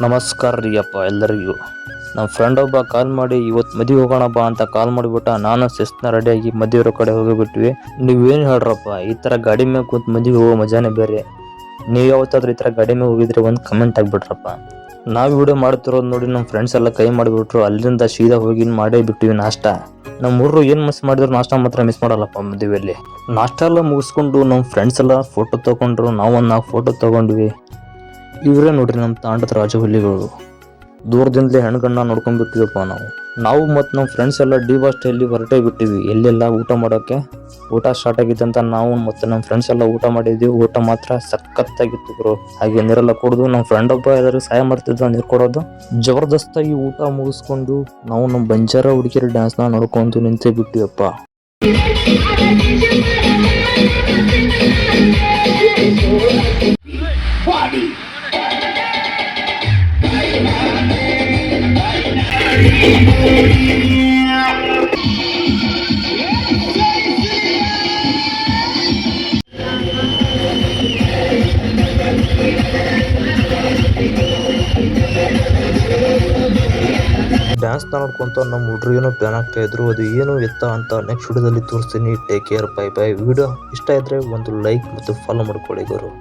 ನಮಸ್ಕಾರ ರೀ ಅಪ್ಪ ಎಲ್ಲರಿಗೂ. ನಮ್ಮ ಫ್ರೆಂಡ್ ಒಬ್ಬ ಕಾಲ್ ಮಾಡಿ ಇವತ್ತು ಮದುವೆ ಹೋಗೋಣ ಬಾ ಅಂತ ಕಾಲ್ ಮಾಡಿಬಿಟ್ಟ. ನಾನು ಶಿಸ್ತಿನ ರೆಡಿಯಾಗಿ ಮದುವೆ ಕಡೆ ಹೋಗಿಬಿಟ್ವಿ. ನೀವೇನು ಹೇಳ್ರಪ್ಪ, ಈ ಥರ ಗಾಡಿ ಮೇಲೆ ಕೂತ್ ಮದುವೆ ಹೋಗೋ ಮಜಾನೇ ಬೇರೆ. ನೀವು ಯಾವತ್ತಾದ್ರೂ ಈ ಥರ ಗಾಡಿ ಮೇಲೆ ಹೋಗಿದ್ರೆ ಒಂದು ಕಮೆಂಟ್ ಆಗಿಬಿಟ್ರಪ್ಪ. ನಾವು ವಿಡಿಯೋ ಮಾಡ್ತಿರೋದು ನೋಡಿ ನಮ್ಮ ಫ್ರೆಂಡ್ಸ್ ಎಲ್ಲ ಕೈ ಮಾಡಿಬಿಟ್ರು. ಅಲ್ಲಿಂದ ಸೀದಾ ಹೋಗಿ ಮಾಡೇ ಬಿಟ್ಟಿವಿ ನಾಷ್ಟ. ನಮ್ಮ ಹುಡುಗರು ಏನು ಮಿಸ್ ಮಾಡಿದ್ರು ನಾಷ್ಟ ಮಾತ್ರ ಮಿಸ್ ಮಾಡಲ್ಲಪ್ಪ ಮದುವೆಯಲ್ಲಿ. ನಾಷ್ಟ ಎಲ್ಲ ಮುಗಿಸ್ಕೊಂಡು ನಮ್ಮ ಫ್ರೆಂಡ್ಸ್ ಎಲ್ಲ ಫೋಟೋ ತೊಗೊಂಡ್ರು. ನಾವು ಒಂದು 4 ಫೋಟೋ ತೊಗೊಂಡ್ವಿ. ಇವರೇ ನೋಡ್ರಿ ನಮ್ಮ ತಾಂಡದ ರಾಜಹುಲಿಗಳು. ದೂರದಿಂದಲೇ ಹೆಣ್ಗಣ್ಣ ನೋಡ್ಕೊಂಡ್ಬಿಟ್ಟಿವಪ್ಪ ನಾವು ಮತ್ತು ನಮ್ಮ ಫ್ರೆಂಡ್ಸ್ ಎಲ್ಲ ಡಿ ಬಸ್ ಸ್ಟೈಲಿ ಹೊರಟೇ ಬಿಟ್ಟಿವಿ ಎಲ್ಲೆಲ್ಲ ಊಟ ಮಾಡೋಕ್ಕೆ. ಊಟ ಸ್ಟಾರ್ಟ್ ಆಗಿತ್ತಂತ ನಾವು ಮತ್ತು ನಮ್ಮ ಫ್ರೆಂಡ್ಸ್ ಎಲ್ಲ ಊಟ ಮಾಡಿದ್ವಿ. ಊಟ ಮಾತ್ರ ಸಖತ್ತಾಗಿತ್ತು ಬ್ರೋ. ಹಾಗೆ ನೀರೆಲ್ಲ ಕುಡಿದು ನಮ್ಮ ಫ್ರೆಂಡ್ ಒಬ್ಬ ಎಲ್ಲರೂ ಸಹಾಯ ಮಾಡ್ತಿದ್ದ ನೀರು ಕೊಡೋದು. ಜಬರ್ದಸ್ತಾಗಿ ಊಟ ಮುಗಿಸ್ಕೊಂಡು ನಾವು ನಮ್ಮ ಬಂಜಾರ ಹುಡುಗಿಯರ ಡ್ಯಾನ್ಸ್ನ ನೋಡ್ಕೊಂಡು ನಿಂತೇ ಬಿಟ್ಟಿವಪ್ಪ. ಡ್ಯಾನ್ಸ್ ನೋಡ್ಕೊಂತ ನಮ್ಮ ಹುಡುಗರೇನೋ ಪ್ಲಾನ್ ಆಗ್ತಾ ಇದ್ರು. ಅದು ಏನು ಎತ್ತ ಅಂತ ನೆಕ್ಸ್ಟ್ ವಿಡಿಯೋದಲ್ಲಿ ತೋರಿಸ್ತೀನಿ. Take care, bye bye. Video ಇಷ್ಟ ಇದ್ರೆ ಒಂದು ಲೈಕ್ ಮತ್ತು ಫಾಲೋ ಮಾಡ್ಕೊಳ್ಳಿ ಗುರು.